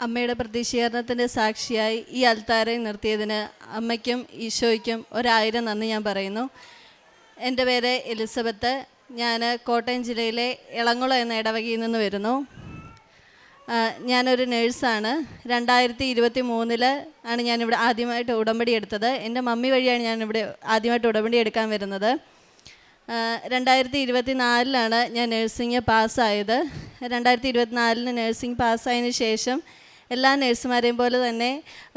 അമ്മയുടെ പ്രതിഷേധത്തിൻ്റെ സാക്ഷിയായി ഈ അൽത്താരയിൽ നിർത്തിയതിന് അമ്മയ്ക്കും ഈശോയ്ക്കും 1000 നന്ദി ഞാൻ പറയുന്നു. എൻ്റെ പേര് എലിസബത്ത്. ഞാൻ കോട്ടയം ജില്ലയിലെ എളങ്കുളം എന്ന ഇടവകയിൽ നിന്ന് വരുന്നു. ഞാനൊരു നേഴ്സാണ്. 2023 ആണ് ഞാനിവിടെ ആദ്യമായിട്ട് ഉടമ്പടി എടുത്തത്. എൻ്റെ മമ്മി വഴിയാണ് ഞാനിവിടെ ആദ്യമായിട്ട് ഉടമ്പടി എടുക്കാൻ വരുന്നത്. 2024 ഞാൻ നഴ്സിംഗ് പാസ്സായത്. 2024 നഴ്സിംഗ് പാസ്സായതിന് ശേഷം എല്ലാ നഴ്സുമാരെയും പോലെ തന്നെ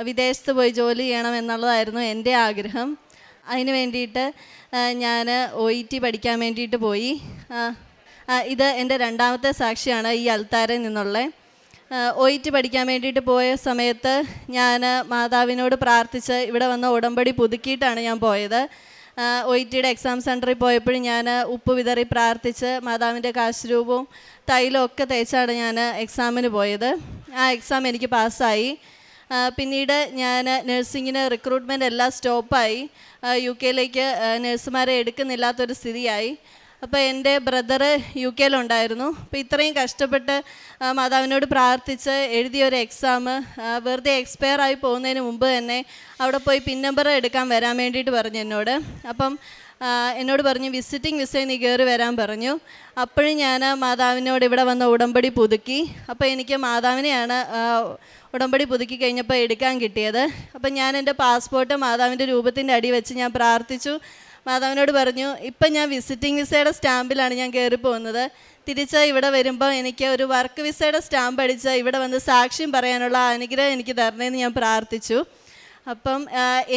വിദേശത്ത് പോയി ജോലി ചെയ്യണം എന്നുള്ളതായിരുന്നു എൻ്റെ ആഗ്രഹം. അതിന് വേണ്ടിയിട്ട് ഞാൻ OET പഠിക്കാൻ വേണ്ടിയിട്ട് പോയി. ഇത് എൻ്റെ രണ്ടാമത്തെ സാക്ഷിയാണ് ഈ അൽത്താരയിൽ നിന്നുള്ള. OET പഠിക്കാൻ വേണ്ടിയിട്ട് പോയ സമയത്ത് ഞാൻ മാതാവിനോട് പ്രാർത്ഥിച്ച് ഇവിടെ വന്ന ഉടമ്പടി പുതുക്കിയിട്ടാണ് ഞാൻ പോയത്. OETയുടെ എക്സാം സെൻറ്ററിൽ പോയപ്പോഴും ഞാൻ ഉപ്പ് വിതറി പ്രാർത്ഥിച്ച് മാതാവിൻ്റെ കാശുരൂപവും തൈലവും ഒക്കെ തേച്ചാണ് ഞാൻ എക്സാമിന് പോയത്. ആ എക്സാം എനിക്ക് പാസ്സായി. പിന്നീട് ഞാൻ നഴ്സിങ്ങിന് റിക്രൂട്ട്മെൻറ്റ് എല്ലാം സ്റ്റോപ്പായി. UK നഴ്സുമാരെ എടുക്കുന്നില്ലാത്തൊരു സ്ഥിതിയായി. അപ്പോൾ എൻ്റെ ബ്രദറ് UK അപ്പോൾ ഇത്രയും കഷ്ടപ്പെട്ട് മാതാവിനോട് പ്രാർത്ഥിച്ച് എഴുതിയൊരു എക്സാം വെറുതെ എക്സ്പയർ ആയി പോകുന്നതിന് മുമ്പ് തന്നെ അവിടെ പോയി പിൻ നമ്പർ എടുക്കാൻ വരാൻ വേണ്ടിയിട്ട് പറഞ്ഞു എന്നോട്. അപ്പം എന്നോട് പറഞ്ഞു വിസിറ്റിംഗ് വിസയിൽ നീ കയറി വരാൻ പറഞ്ഞു. അപ്പോഴും ഞാൻ മാതാവിനോട് ഇവിടെ വന്ന ഉടമ്പടി പുതുക്കി. അപ്പോൾ എനിക്ക് മാതാവിനെയാണ് ഉടമ്പടി പുതുക്കി കഴിഞ്ഞപ്പോൾ എടുക്കാൻ കിട്ടിയത്. അപ്പം ഞാൻ എൻ്റെ പാസ്പോർട്ട് മാതാവിൻ്റെ രൂപത്തിൻ്റെ അടി വെച്ച് ഞാൻ പ്രാർത്ഥിച്ചു. മാതാവിനോട് പറഞ്ഞു ഇപ്പം ഞാൻ വിസിറ്റിംഗ് വിസയുടെ സ്റ്റാമ്പിലാണ് ഞാൻ കയറി പോകുന്നത്. തിരിച്ച് ഇവിടെ വരുമ്പോൾ എനിക്ക് ഒരു വർക്ക് വിസയുടെ സ്റ്റാമ്പ് അടിച്ച് ഇവിടെ വന്ന് സാക്ഷ്യം പറയാനുള്ള അനുഗ്രഹം എനിക്ക് തരണേന്ന് ഞാൻ പ്രാർത്ഥിച്ചു. അപ്പം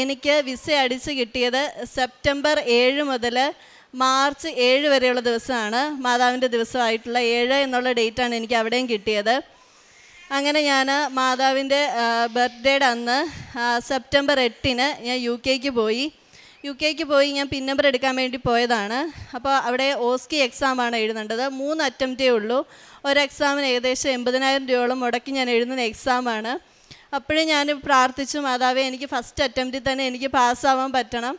എനിക്ക് വിസ അടിച്ച് കിട്ടിയത് സെപ്റ്റംബർ 7 മുതൽ മാർച്ച് 7 വരെയുള്ള ദിവസമാണ്. മാതാവിൻ്റെ ദിവസമായിട്ടുള്ള 7 എന്നുള്ള ഡേറ്റാണ് എനിക്ക് അവിടെയും കിട്ടിയത്. അങ്ങനെ ഞാൻ മാതാവിൻ്റെ ബർത്ത്ഡേയുടെ അന്ന് സെപ്റ്റംബർ 8 ഞാൻ UK പോയി ഞാൻ പിൻ നമ്പർ എടുക്കാൻ വേണ്ടി പോയതാണ്. അപ്പോൾ അവിടെ OSCE എക്സാമാണ് എഴുതേണ്ടത്. 3 അറ്റംപ്റ്റേ ഉള്ളൂ. ഒരു എക്സാമിന് ഏകദേശം 80,000 രൂപയോളം മുടക്കി ഞാൻ എഴുതുന്ന എക്സാമാണ്. അപ്പോഴും ഞാൻ പ്രാർത്ഥിച്ചു, മാതാവേ എനിക്ക് ഫസ്റ്റ് അറ്റംപ്റ്റിൽ തന്നെ എനിക്ക് പാസ്സാവാൻ പറ്റണം.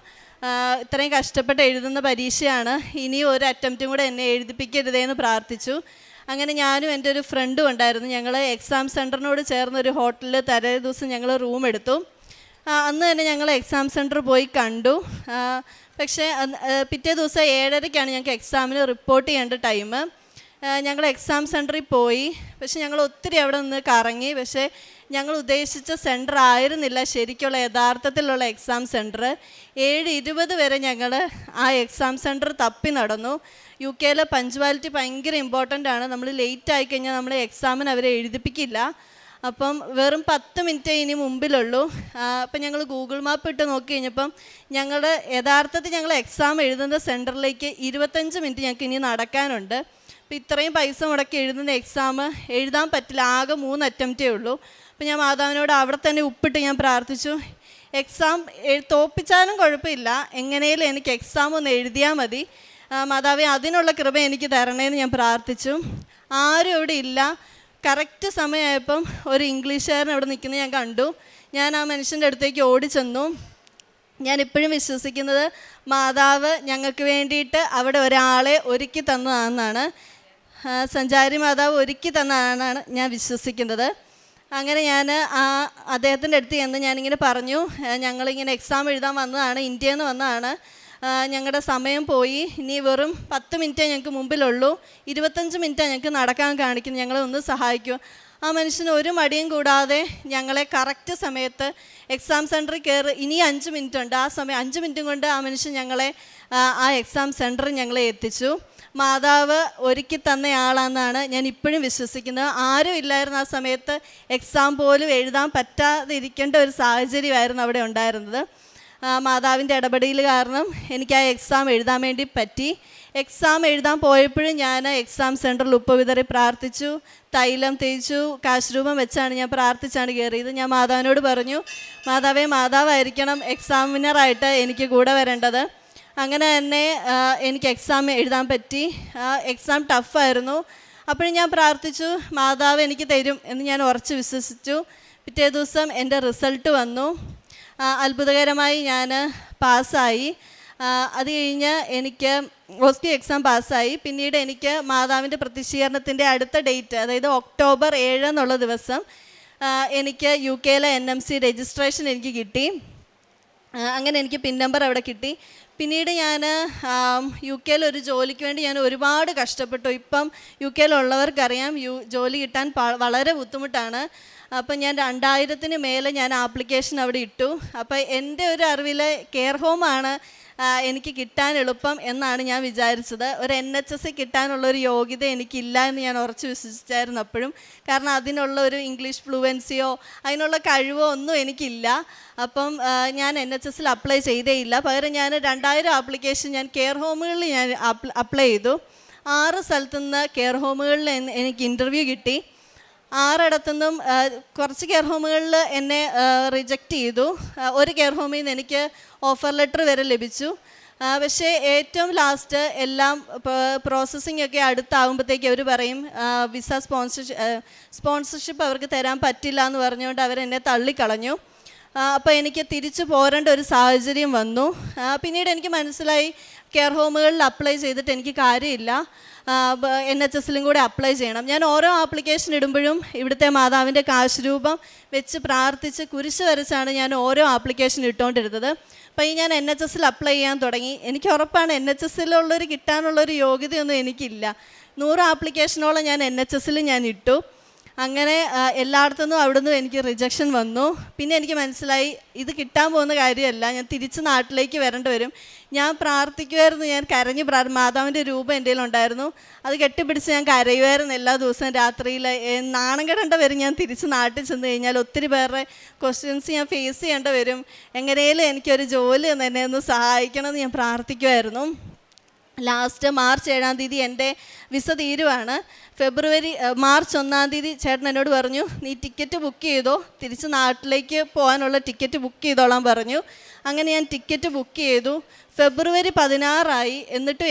ഇത്രയും കഷ്ടപ്പെട്ട് എഴുതുന്ന പരീക്ഷയാണ്, ഇനിയും ഒരു അറ്റംപ്റ്റും കൂടെ എന്നെ എഴുതിപ്പിക്കരുതേന്ന് പ്രാർത്ഥിച്ചു. അങ്ങനെ ഞാനും എൻ്റെ ഒരു ഫ്രണ്ടും ഉണ്ടായിരുന്നു. ഞങ്ങൾ എക്സാം സെൻറ്ററിനോട് ചേർന്നൊരു ഹോട്ടലിൽ തലേ ദിവസം ഞങ്ങൾ റൂം എടുത്തു. അന്ന് തന്നെ ഞങ്ങൾ എക്സാം സെൻറ്റർ പോയി കണ്ടു. പക്ഷേ പിറ്റേ ദിവസം 7:30 ഞങ്ങൾക്ക് എക്സാമിന് റിപ്പോർട്ട് ചെയ്യേണ്ട ടൈം. ഞങ്ങൾ എക്സാം സെൻറ്ററിൽ പോയി. പക്ഷേ ഞങ്ങൾ ഒത്തിരി അവിടെ നിന്ന് കറങ്ങി. പക്ഷേ ഞങ്ങൾ ഉദ്ദേശിച്ച സെൻറ്റർ ആയിരുന്നില്ല ശരിക്കുള്ള യഥാർത്ഥത്തിലുള്ള എക്സാം സെൻറ്റർ. 7:20 വരെ ഞങ്ങൾ ആ എക്സാം സെൻറ്റർ തപ്പി നടന്നു. UK പഞ്ച്വാലിറ്റി ഭയങ്കര ഇമ്പോർട്ടൻ്റ് ആണ്. നമ്മൾ ലേറ്റ് ആയിക്കഴിഞ്ഞാൽ നമ്മൾ എക്സാമിന് അവരെ എഴുതിപ്പിക്കില്ല. അപ്പം വെറും 10 മിനിറ്റേ ഇനി മുമ്പിലുള്ളൂ. അപ്പം ഞങ്ങൾ ഗൂഗിൾ മാപ്പ് ഇട്ട് നോക്കി കഴിഞ്ഞപ്പം യഥാർത്ഥത്തിൽ ഞങ്ങൾ എക്സാം എഴുതുന്ന സെൻറ്ററിലേക്ക് 25 മിനിറ്റ് ഞങ്ങൾക്ക് ഇനി നടക്കാനുണ്ട്. അപ്പോൾ ഇത്രയും പൈസ മുടക്കി എഴുതുന്ന എക്സാം എഴുതാൻ പറ്റില്ല. ആകെ 3 അറ്റംപ്റ്റേ ഉള്ളൂ. അപ്പോൾ ഞാൻ മാതാവിനോട് അവിടെ തന്നെ ഉപ്പിട്ട് ഞാൻ പ്രാർത്ഥിച്ചു, എക്സാം തോപ്പിച്ചാലും കുഴപ്പമില്ല, എങ്ങനെയും എനിക്ക് എക്സാം ഒന്ന് എഴുതിയാൽ മതി, മാതാവേ അതിനുള്ള കൃപ എനിക്ക് തരണേന്ന് ഞാൻ പ്രാർത്ഥിച്ചു. ആരും ഇവിടെ ഇല്ല. കറക്റ്റ് സമയമായപ്പം ഒരു ഇംഗ്ലീഷുകാരൻ അവിടെ നിൽക്കുന്നത് ഞാൻ കണ്ടു. ഞാൻ ആ മനുഷ്യൻ്റെ അടുത്തേക്ക് ഓടിച്ചെന്നു. ഞാൻ ഇപ്പോഴും വിശ്വസിക്കുന്നത് മാതാവ് ഞങ്ങൾക്ക് വേണ്ടിയിട്ട് അവിടെ ഒരാളെ ഒരുക്കി തന്നതാണെന്നാണ്. സഞ്ചാരി മാതാവ് ഒരുക്കി തന്നതാണെന്നാണ് ഞാൻ വിശ്വസിക്കുന്നത്. അങ്ങനെ ഞാൻ അദ്ദേഹത്തിൻ്റെ അടുത്ത് ചെന്ന് ഞാനിങ്ങനെ പറഞ്ഞു, ഞങ്ങളിങ്ങനെ എക്സാം എഴുതാൻ വന്നതാണ്, ഇന്ത്യയിൽ നിന്ന് വന്നതാണ്, ഞങ്ങളുടെ സമയം പോയി, ഇനി വെറും 10 മിനിറ്റേ ഞങ്ങൾക്ക് മുമ്പിലുള്ളൂ, 25 മിനിറ്റാണ് ഞങ്ങൾക്ക് നടക്കാൻ കാണിക്കുന്നത്, ഞങ്ങളെ ഒന്ന് സഹായിക്കുമോ? ആ മനുഷ്യന് ഒരു മടിയും കൂടാതെ ഞങ്ങളെ കറക്റ്റ് സമയത്ത് എക്സാം സെൻറ്ററിൽ കയറി. ഇനി 5 മിനിറ്റ് ഉണ്ട്. ആ സമയം 5 മിനിറ്റും കൊണ്ട് ആ മനുഷ്യൻ ഞങ്ങളെ ആ എക്സാം സെൻറ്ററിൽ ഞങ്ങളെ എത്തിച്ചു. മാതാവ് ഒരുക്കി തന്നയാളാണെന്നാണ് ഞാൻ ഇപ്പോഴും വിശ്വസിക്കുന്നത്. ആരും ഇല്ലായിരുന്നു ആ സമയത്ത്. എക്സാം പോലും എഴുതാൻ പറ്റാതിരിക്കേണ്ട ഒരു സാഹചര്യമായിരുന്നു അവിടെ ഉണ്ടായിരുന്നത്. മാതാവിൻ്റെ ഇടപെടൽ കാരണം എനിക്ക് ആ എക്സാം എഴുതാൻ വേണ്ടി പറ്റി. എക്സാം എഴുതാൻ പോയപ്പോഴും ഞാൻ എക്സാം സെൻറ്ററിൽ ഉപ്പ് വിതറി പ്രാർത്ഥിച്ചു, തൈലം തേച്ചു, കാശുരൂപം വെച്ചാണ് ഞാൻ പ്രാർത്ഥിച്ചാണ് കയറിയത്. ഞാൻ മാതാവിനോട് പറഞ്ഞു, മാതാവേ മാതാവായിരിക്കണം എക്സാമിനറായിട്ട് എനിക്ക് കൂടെ വരേണ്ടത്. അങ്ങനെ തന്നെ എനിക്ക് എക്സാം എഴുതാൻ പറ്റി. എക്സാം ടഫായിരുന്നു. അപ്പോഴും ഞാൻ പ്രാർത്ഥിച്ചു, മാതാവ് എനിക്ക് തരും എന്ന് ഞാൻ ഉറച്ച് വിശ്വസിച്ചു. പിറ്റേ ദിവസം എൻ്റെ റിസൾട്ട് വന്നു. അത്ഭുതകരമായി ഞാൻ പാസ്സായി. അത് കഴിഞ്ഞ് എനിക്ക് OSCE എക്സാം പാസ്സായി. പിന്നീട് എനിക്ക് മാതാവിൻ്റെ പ്രതിഷീകരണത്തിൻ്റെ അടുത്ത ഡേറ്റ്, അതായത് ഒക്ടോബർ 7 എന്നുള്ള ദിവസം എനിക്ക് UK NMC രജിസ്ട്രേഷൻ എനിക്ക് കിട്ടി. അങ്ങനെ എനിക്ക് പിൻ നമ്പർ അവിടെ കിട്ടി. പിന്നീട് ഞാൻ UK ഒരു ജോലിക്ക് വേണ്ടി ഞാൻ ഒരുപാട് കഷ്ടപ്പെട്ടു. ഇപ്പം UK ഉള്ളവർക്കറിയാം ജോലി കിട്ടാൻ വളരെ ബുദ്ധിമുട്ടാണ്. അപ്പം ഞാൻ 2000-ന് മേലെ ഞാൻ ആപ്ലിക്കേഷൻ അവിടെ ഇട്ടു. അപ്പം എൻ്റെ ഒരു അറിവിൽ കെയർ ഹോമാണ് എനിക്ക് കിട്ടാൻ എളുപ്പം എന്നാണ് ഞാൻ വിചാരിച്ചത്. ഒരു NHS കിട്ടാനുള്ളൊരു യോഗ്യത എനിക്കില്ല എന്ന് ഞാൻ ഉറച്ച് വിശ്വസിച്ചായിരുന്നു അപ്പോഴും. കാരണം അതിനുള്ള ഒരു ഇംഗ്ലീഷ് ഫ്ലുവൻസിയോ അതിനുള്ള കഴിവോ ഒന്നും എനിക്കില്ല. അപ്പം ഞാൻ NHS അപ്ലൈ ചെയ്തേയില്ല. പകരം ഞാൻ 2000 ആപ്ലിക്കേഷൻ ഞാൻ കെയർ ഹോമുകളിൽ ഞാൻ അപ്ലൈ ചെയ്തു. 6 സ്ഥലത്തുനിന്ന് കെയർ ഹോമുകളിൽ എനിക്ക് ഇൻ്റർവ്യൂ കിട്ടി. 6 ഇടത്തുനിന്നും കുറച്ച് കെയർ ഹോമുകളിൽ എന്നെ റിജക്റ്റ് ചെയ്തു. ഒരു കെയർ ഹോമിൽ നിന്ന് എനിക്ക് ഓഫർ ലെറ്റർ വരെ ലഭിച്ചു. പക്ഷേ ഏറ്റവും ലാസ്റ്റ് എല്ലാം പ്രോസസ്സിംഗ് ഒക്കെ അടുത്താകുമ്പോഴത്തേക്ക് അവർ പറയും വിസ സ്പോൺസർഷിപ്പ് അവർക്ക് തരാൻ പറ്റില്ല എന്ന് പറഞ്ഞുകൊണ്ട് അവരെന്നെ തള്ളിക്കളഞ്ഞു. അപ്പോൾ എനിക്ക് തിരിച്ചു പോരേണ്ട ഒരു സാഹചര്യം വന്നു. പിന്നീട് എനിക്ക് മനസ്സിലായി കെയർ ഹോമുകളിൽ അപ്ലൈ ചെയ്തിട്ട് എനിക്ക് കാര്യമില്ല, NHSലും കൂടെ അപ്ലൈ ചെയ്യണം. ഞാൻ ഓരോ ആപ്ലിക്കേഷൻ ഇടുമ്പോഴും ഇവിടുത്തെ മാതാവിൻ്റെ കാശ് രൂപം വെച്ച് പ്രാർത്ഥിച്ച് കുരിശ് വരച്ചാണ് ഞാൻ ഓരോ ആപ്ലിക്കേഷൻ ഇട്ടുകൊണ്ടിരുന്നത്. അപ്പോൾ ഞാൻ NHSൽ അപ്ലൈ ചെയ്യാൻ തുടങ്ങി. എനിക്ക് ഉറപ്പാണ് NHSലുള്ളൊരു കിട്ടാനുള്ളൊരു യോഗ്യതയൊന്നും എനിക്കില്ല. 100 ആപ്ലിക്കേഷനോളം ഞാൻ NHSൽ ഞാൻ ഇട്ടു. അങ്ങനെ എല്ലായിടത്തുനിന്നും അവിടുന്ന് എനിക്ക് റിജക്ഷൻ വന്നു. പിന്നെ എനിക്ക് മനസ്സിലായി ഇത് കിട്ടാൻ പോകുന്ന കാര്യമല്ല, ഞാൻ തിരിച്ച് നാട്ടിലേക്ക് വരേണ്ടി വരും. ഞാൻ പ്രാർത്ഥിക്കുമായിരുന്നു, ഞാൻ കരഞ്ഞ് മാതാവിൻ്റെ രൂപം എൻ്റെ കയ്യിലുണ്ടായിരുന്നു. അത് കെട്ടിപ്പിടിച്ച് ഞാൻ കരയുമായിരുന്നു എല്ലാ ദിവസവും രാത്രിയിൽ. നാണം കെടേണ്ട വരും ഞാൻ തിരിച്ച് നാട്ടിൽ ചെന്ന് കഴിഞ്ഞാൽ. ഒത്തിരി പേരുടെ ക്വസ്റ്റ്യൻസ് ഞാൻ ഫേസ് ചെയ്യേണ്ടി വരും. എങ്ങനെയും എനിക്കൊരു ജോലി എന്നെ ഒന്ന് സഹായിക്കണമെന്ന് ഞാൻ പ്രാർത്ഥിക്കുമായിരുന്നു. ലാസ്റ്റ് മാർച്ച് 7-ാം തീയതി എൻ്റെ വിസ തീരുവാണ്. മാർച്ച് 1-ാം തീയതി ചേട്ടൻ എന്നോട് പറഞ്ഞു, നീ ടിക്കറ്റ് ബുക്ക് ചെയ്തോ, തിരിച്ച് നാട്ടിലേക്ക് പോകാനുള്ള ടിക്കറ്റ് ബുക്ക് ചെയ്തോളാൻ പറഞ്ഞു. അങ്ങനെ ഞാൻ ടിക്കറ്റ് ബുക്ക് ചെയ്തു. ഫെബ്രുവരി 16 എന്നിട്ട്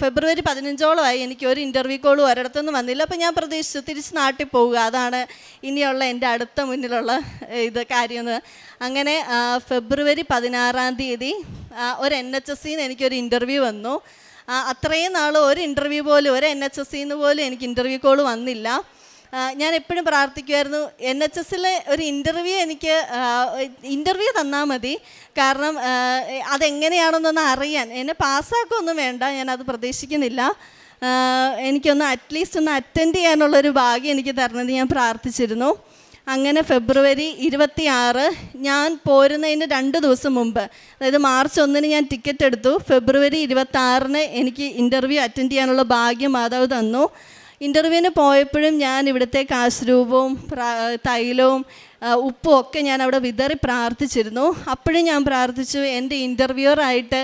ഫെബ്രുവരി 15 എനിക്ക് ഒരു ഇൻ്റർവ്യൂ കോളും ഒരിടത്തൊന്നും വന്നില്ല. അപ്പോൾ ഞാൻ പ്രതീക്ഷിച്ചു തിരിച്ച് നാട്ടിൽ പോവുക, അതാണ് ഇനിയുള്ള എൻ്റെ അടുത്ത മുന്നിലുള്ള കാര്യമെന്ന്. അങ്ങനെ ഫെബ്രുവരി 16-ാം തീയതി ഒരു NHSന്ന് എനിക്കൊരു ഇൻ്റർവ്യൂ വന്നു. അത്രയും നാൾ ഒരു ഇൻ്റർവ്യൂ പോലും, ഒരു NHSന്ന് പോലും എനിക്ക് ഇൻ്റർവ്യൂ കോൾ വന്നില്ല. ഞാൻ എപ്പോഴും പ്രാർത്ഥിക്കുമായിരുന്നു NHSലെ ഒരു ഇൻ്റർവ്യൂ തന്നാൽ മതി. കാരണം അതെങ്ങനെയാണെന്നൊന്ന് അറിയാൻ. എന്നെ പാസ്സാക്കൊന്നും വേണ്ട, ഞാനത് പ്രതീക്ഷിക്കുന്നില്ല. എനിക്കൊന്ന് അറ്റ്ലീസ്റ്റ് ഒന്ന് അറ്റൻഡ് ചെയ്യാനുള്ളൊരു ഭാഗ്യം എനിക്ക് തരണമെന്ന് ഞാൻ പ്രാർത്ഥിച്ചിരുന്നു. അങ്ങനെ ഫെബ്രുവരി 26 ഞാൻ പോരുന്നതിന് 2 ദിവസം മുമ്പ്, അതായത് മാർച്ച് 1-ന് ഞാൻ ടിക്കറ്റ് എടുത്തു. ഫെബ്രുവരി 26-ന് എനിക്ക് ഇൻ്റർവ്യൂ അറ്റൻഡ് ചെയ്യാനുള്ള ഭാഗ്യം മാതാവ് തന്നു. ഇൻ്റർവ്യൂവിന് പോയപ്പോഴും ഞാൻ ഇവിടുത്തെ കാശ് രൂപവും തൈലവും ഉപ്പും ഒക്കെ ഞാൻ അവിടെ വിതറി പ്രാർത്ഥിച്ചിരുന്നു. അപ്പോഴും ഞാൻ പ്രാർത്ഥിച്ചു, എൻ്റെ ഇൻ്റർവ്യൂവറായിട്ട്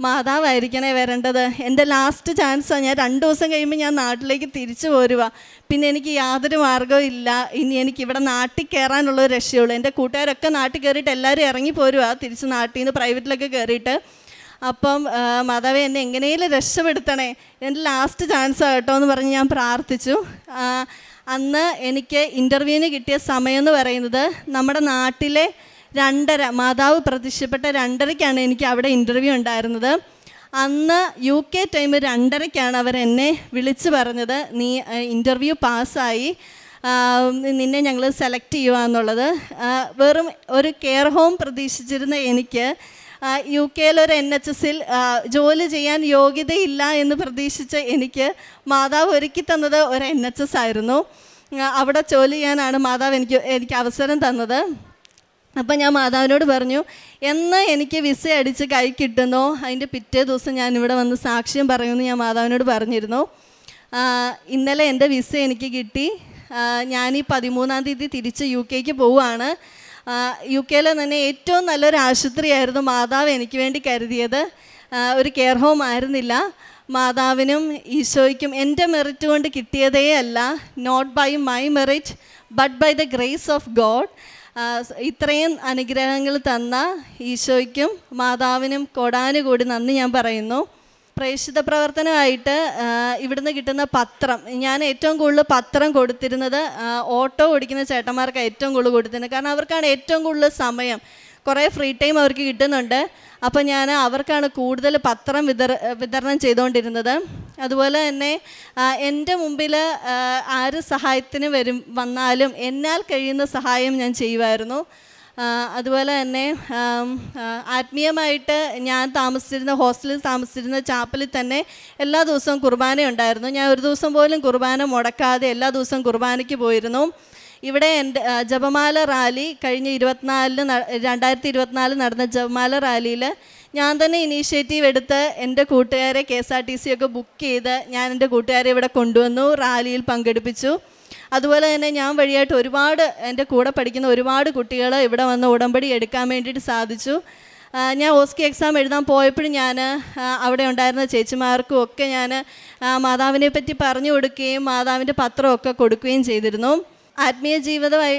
മാതാവായിരിക്കണേ വരേണ്ടത്. എൻ്റെ ലാസ്റ്റ് ചാൻസാണ്. ഞാൻ 2 ദിവസം കഴിയുമ്പോൾ ഞാൻ നാട്ടിലേക്ക് തിരിച്ചു പോരുക. പിന്നെ എനിക്ക് യാതൊരു മാർഗ്ഗവും ഇല്ല. ഇനി എനിക്കിവിടെ നാട്ടിൽ കയറാനുള്ളൊരു രക്ഷയുള്ളൂ. എൻ്റെ കൂട്ടുകാരൊക്കെ നാട്ടിൽ കയറിയിട്ട് എല്ലാവരും ഇറങ്ങി പോരുക, തിരിച്ച് നാട്ടിൽ നിന്ന് പ്രൈവറ്റിലൊക്കെ കയറിയിട്ട്. അപ്പം മാതാവേ എന്നെ എങ്ങനെയും രക്ഷപ്പെടുത്തണേ, എൻ്റെ ലാസ്റ്റ് ചാൻസാണ് കേട്ടോ എന്ന് പറഞ്ഞ് ഞാൻ പ്രാർത്ഥിച്ചു. അന്ന് എനിക്ക് ഇൻ്റർവ്യൂവിന് കിട്ടിയ സമയം എന്ന് പറയുന്നത് നമ്മുടെ നാട്ടിലെ 2:30, മാതാവ് പ്രത്യക്ഷപ്പെട്ട 2:30-ക്കാണ് എനിക്ക് അവിടെ ഇൻ്റർവ്യൂ ഉണ്ടായിരുന്നത്. അന്ന് UK ടൈം 2:30-ക്കാണ് അവരെന്നെ വിളിച്ച് പറഞ്ഞത്, നീ ഇൻ്റർവ്യൂ പാസ്സായി, നിന്നെ ഞങ്ങൾ സെലക്ട് ചെയ്യുക എന്നുള്ളത്. വെറും ഒരു കെയർ ഹോം പ്രതീക്ഷിച്ചിരുന്ന എനിക്ക് UK-ലൊരു NHSൽ ജോലി ചെയ്യാൻ യോഗ്യതയില്ല എന്ന് പ്രതീക്ഷിച്ച എനിക്ക് മാതാവ് ഒരുക്കി തന്നത് ഒരു NHS ആയിരുന്നു. അവിടെ ജോലി ചെയ്യാനാണ് മാതാവ് എനിക്ക് അവസരം തന്നത്. അപ്പം ഞാൻ മാതാവിനോട് പറഞ്ഞു, എന്ന് എനിക്ക് വിസ അടിച്ച് കൈ കിട്ടുന്നോ അതിൻ്റെ പിറ്റേ ദിവസം ഞാനിവിടെ വന്ന് സാക്ഷ്യം പറയുമെന്ന് ഞാൻ മാതാവിനോട് പറഞ്ഞിരുന്നു. ഇന്നലെ എൻ്റെ വിസ എനിക്ക് കിട്ടി. ഞാനീ 13-ാം തീയതി തിരിച്ച് UK-ക്ക് പോവുകയാണ്. UK-ലെ തന്നെ ഏറ്റവും നല്ലൊരു ആശുപത്രിയായിരുന്നു മാതാവ് എനിക്ക് വേണ്ടി കരുതിയത്. ഒരു കെയർ ഹോം ആയിരുന്നില്ല. മാതാവിനും ഈശോയ്ക്കും എൻ്റെ മെറിറ്റ് കൊണ്ട് കിട്ടിയതേ അല്ല, not by my merit but by the grace of God. ഇത്രയും അനുഗ്രഹങ്ങൾ തന്ന ഈശോയ്ക്കും മാതാവിനും കോടാനുകൂടി നന്ദി ഞാൻ പറയുന്നു. പ്രേക്ഷിത പ്രവർത്തനമായിട്ട് ഇവിടുന്ന് കിട്ടുന്ന പത്രം, ഞാൻ ഏറ്റവും കൂടുതൽ പത്രം കൊടുത്തിരുന്നത് ഓട്ടോ ഓടിക്കുന്ന ചേട്ടന്മാർക്ക് ഏറ്റവും കൂടുതൽ കൊടുത്തിരുന്നത്. കാരണം അവർക്കാണ് ഏറ്റവും കൂടുതൽ സമയം, കുറേ ഫ്രീ ടൈം അവർക്ക് കിട്ടുന്നുണ്ട്. അപ്പോൾ ഞാൻ അവർക്കാണ് കൂടുതൽ പത്രം വിതരണം ചെയ്തുകൊണ്ടിരുന്നത്. അതുപോലെ തന്നെ എൻ്റെ മുമ്പിൽ ആര് സഹായത്തിന് വന്നാലും എന്നാൽ കഴിയുന്ന സഹായം ഞാൻ ചെയ്യുമായിരുന്നു. അതുപോലെ തന്നെ ആത്മീയമായിട്ട് ഞാൻ ഹോസ്റ്റലിൽ താമസിച്ചിരുന്ന ചാപ്പലിൽ തന്നെ എല്ലാ ദിവസവും കുർബാന ഉണ്ടായിരുന്നു. ഞാൻ ഒരു ദിവസം പോലും കുർബാന മുടക്കാതെ എല്ലാ ദിവസവും കുർബാനയ്ക്ക് പോയിരുന്നു. ഇവിടെ എൻ്റെ ജപമാല റാലി കഴിഞ്ഞ 2024 നടന്ന ജപമാല റാലിയിൽ ഞാൻ തന്നെ ഇനീഷ്യേറ്റീവ് എടുത്ത് എൻ്റെ കൂട്ടുകാരെ KSRTC ഒക്കെ ബുക്ക് ചെയ്ത് ഞാൻ എൻ്റെ കൂട്ടുകാരെ ഇവിടെ കൊണ്ടുവന്നു, റാലിയിൽ പങ്കെടുപ്പിച്ചു. അതുപോലെ തന്നെ ഞാൻ വഴിയായിട്ട് എൻ്റെ കൂടെ പഠിക്കുന്ന ഒരുപാട് കുട്ടികൾ ഇവിടെ വന്ന് ഉടമ്പടി എടുക്കാൻ വേണ്ടിയിട്ട് സാധിച്ചു. ഞാൻ OSCE എക്സാം എഴുതാൻ പോയപ്പോഴും ഞാൻ അവിടെ ഉണ്ടായിരുന്ന ചേച്ചിമാർക്കും ഒക്കെ ഞാൻ മാതാവിനെ പറ്റി പറഞ്ഞു കൊടുക്കുകയും മാതാവിൻ്റെ പത്രമൊക്കെ കൊടുക്കുകയും ചെയ്തിരുന്നു. ആത്മീയ ജീവിതമായി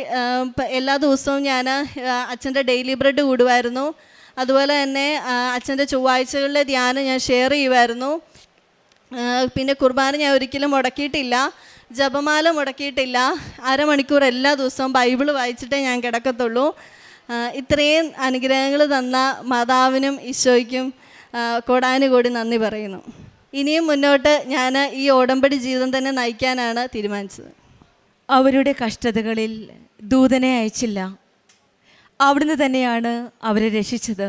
എല്ലാ ദിവസവും ഞാൻ അച്ഛൻ്റെ ഡെയിലി ബ്രെഡ് കൂടുമായിരുന്നു. അതുപോലെ തന്നെ അച്ഛൻ്റെ ചൊവ്വാഴ്ചകളിലെ ധ്യാനം ഞാൻ ഷെയർ ചെയ്യുമായിരുന്നു. പിന്നെ കുർബാന ഞാൻ ഒരിക്കലും മുടക്കിയിട്ടില്ല, ജപമാല മുടക്കിയിട്ടില്ല. അരമണിക്കൂർ എല്ലാ ദിവസവും ബൈബിൾ വായിച്ചിട്ടേ ഞാൻ കിടക്കത്തുള്ളൂ. ഇത്രയും അനുഗ്രഹങ്ങൾ തന്ന മാതാവിനും ഈശോയ്ക്കും കോടാനുകോടി നന്ദി പറയുന്നു. ഇനിയും മുന്നോട്ട് ഞാൻ ഈ ഉടമ്പടി ജീവിതം തന്നെ നയിക്കാനാണ് തീരുമാനിച്ചത്. അവരുടെ കഷ്ടതകളിൽ ദൂതനെ അയച്ചില്ല, അവിടുന്ന് തന്നെയാണ് അവരെ രക്ഷിച്ചത്.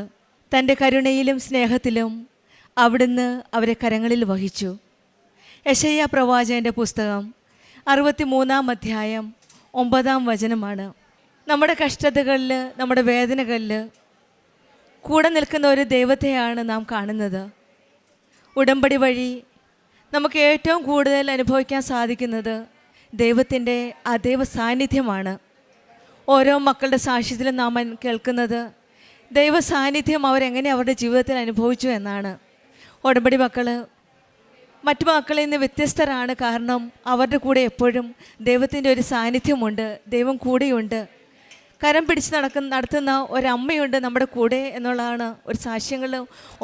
തൻ്റെ കരുണയിലും സ്നേഹത്തിലും അവിടുന്ന് അവരെ കരങ്ങളിൽ വഹിച്ചു. യെശയ്യാ പ്രവാചകൻ്റെ പുസ്തകം 63-ാം അധ്യായം 9-ാം വചനമാണ്. നമ്മുടെ കഷ്ടതകളിൽ, നമ്മുടെ വേദനകളിൽ കൂടെ നിൽക്കുന്ന ഒരു ദൈവത്തെയാണ് നാം കാണുന്നത്. ഉടമ്പടി വഴി നമുക്ക് ഏറ്റവും കൂടുതൽ അനുഭവിക്കാൻ സാധിക്കുന്നത് ദൈവത്തിൻ്റെ ആ ദൈവ സാന്നിധ്യമാണ്. ഓരോ മക്കളുടെ സാക്ഷ്യത്തിലും നാം കേൾക്കുന്നത് ദൈവ സാന്നിധ്യം അവരെങ്ങനെ അവരുടെ ജീവിതത്തിൽ അനുഭവിച്ചു എന്നാണ്. ഉടമ്പടി മക്കൾ മറ്റു മക്കളിൽ നിന്ന് വ്യത്യസ്തരാണ്. കാരണം അവരുടെ കൂടെ എപ്പോഴും ദൈവത്തിൻ്റെ ഒരു സാന്നിധ്യമുണ്ട്, ദൈവം കൂടെയുണ്ട്. കരം പിടിച്ച് നടത്തുന്ന ഒരമ്മയുണ്ട് നമ്മുടെ കൂടെ എന്നുള്ളതാണ്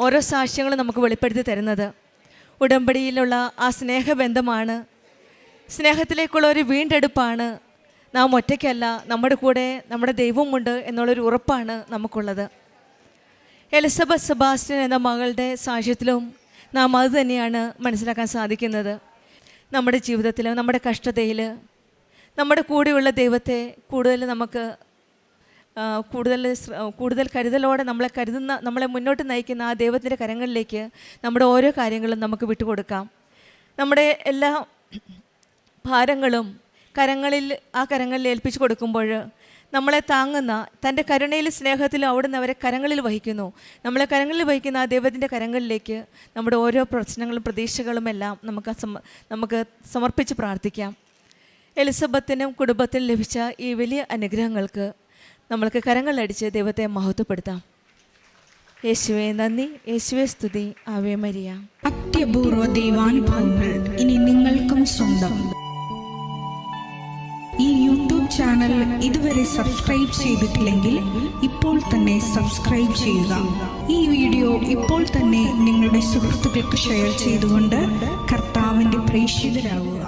ഓരോ സാക്ഷ്യങ്ങളും നമുക്ക് വെളിപ്പെടുത്തി തരുന്നത്. ഉടമ്പടിയിലുള്ള ആ സ്നേഹബന്ധമാണ്, സ്നേഹത്തിലേക്കുള്ള ഒരു വീണ്ടെടുപ്പാണ്. നാം ഒറ്റയ്ക്കല്ല, നമ്മുടെ കൂടെ നമ്മുടെ ദൈവമുണ്ട് എന്നുള്ളൊരു ഉറപ്പാണ് നമുക്കുള്ളത്. എലിസബത്ത് സെബാസ്റ്റ്യൻ എന്ന മകളുടെ സാക്ഷ്യത്തിലും നാം അത് തന്നെയാണ് മനസ്സിലാക്കാൻ സാധിക്കുന്നത്. നമ്മുടെ ജീവിതത്തിൽ, നമ്മുടെ കഷ്ടതയിൽ നമ്മുടെ കൂടെയുള്ള ദൈവത്തെ കൂടുതൽ കരുതലോടെ നമ്മളെ മുന്നോട്ട് നയിക്കുന്ന ആ ദൈവത്തിൻ്റെ കരങ്ങളിലേക്ക് നമ്മുടെ ഓരോ കാര്യങ്ങളും നമുക്ക് വിട്ടുകൊടുക്കാം. നമ്മുടെ എല്ലാ ഭാരങ്ങളും ആ കരങ്ങളിൽ ഏൽപ്പിച്ചു കൊടുക്കുമ്പോൾ നമ്മളെ താങ്ങുന്ന തൻ്റെ കരുണയിലും സ്നേഹത്തിലും അവിടുന്ന് അവരെ കരങ്ങളിൽ വഹിക്കുന്നു. നമ്മളെ കരങ്ങളിൽ വഹിക്കുന്ന ആ ദൈവത്തിൻ്റെ കരങ്ങളിലേക്ക് നമ്മുടെ ഓരോ പ്രശ്നങ്ങളും പ്രതീക്ഷകളും എല്ലാം നമുക്ക് സമർപ്പിച്ച് പ്രാർത്ഥിക്കാം. എലിസബത്തിനും കുടുംബത്തിനും ലഭിച്ച ഈ വലിയ അനുഗ്രഹങ്ങൾക്ക് നമ്മൾക്ക് കരങ്ങളടിച്ച് ദൈവത്തെ മഹത്വപ്പെടുത്താം. യേശുവേ നന്ദി, യേശുവേ സ്തുതി, ആവേ മരിയ. അത്യപൂർവ ദൈവാനുഭവങ്ങൾ ഇനി നിങ്ങൾക്കും സ്വന്തം. ഈ യൂട്യൂബ് ചാനൽ ഇതുവരെ സബ്സ്ക്രൈബ് ചെയ്തിട്ടില്ലെങ്കിൽ ഇപ്പോൾ തന്നെ സബ്സ്ക്രൈബ് ചെയ്യുക. ഈ വീഡിയോ ഇപ്പോൾ തന്നെ നിങ്ങളുടെ സുഹൃത്തുക്കൾക്ക് ഷെയർ ചെയ്തുകൊണ്ട് കർത്താവിൻ്റെ പ്രേക്ഷിതരാകുക.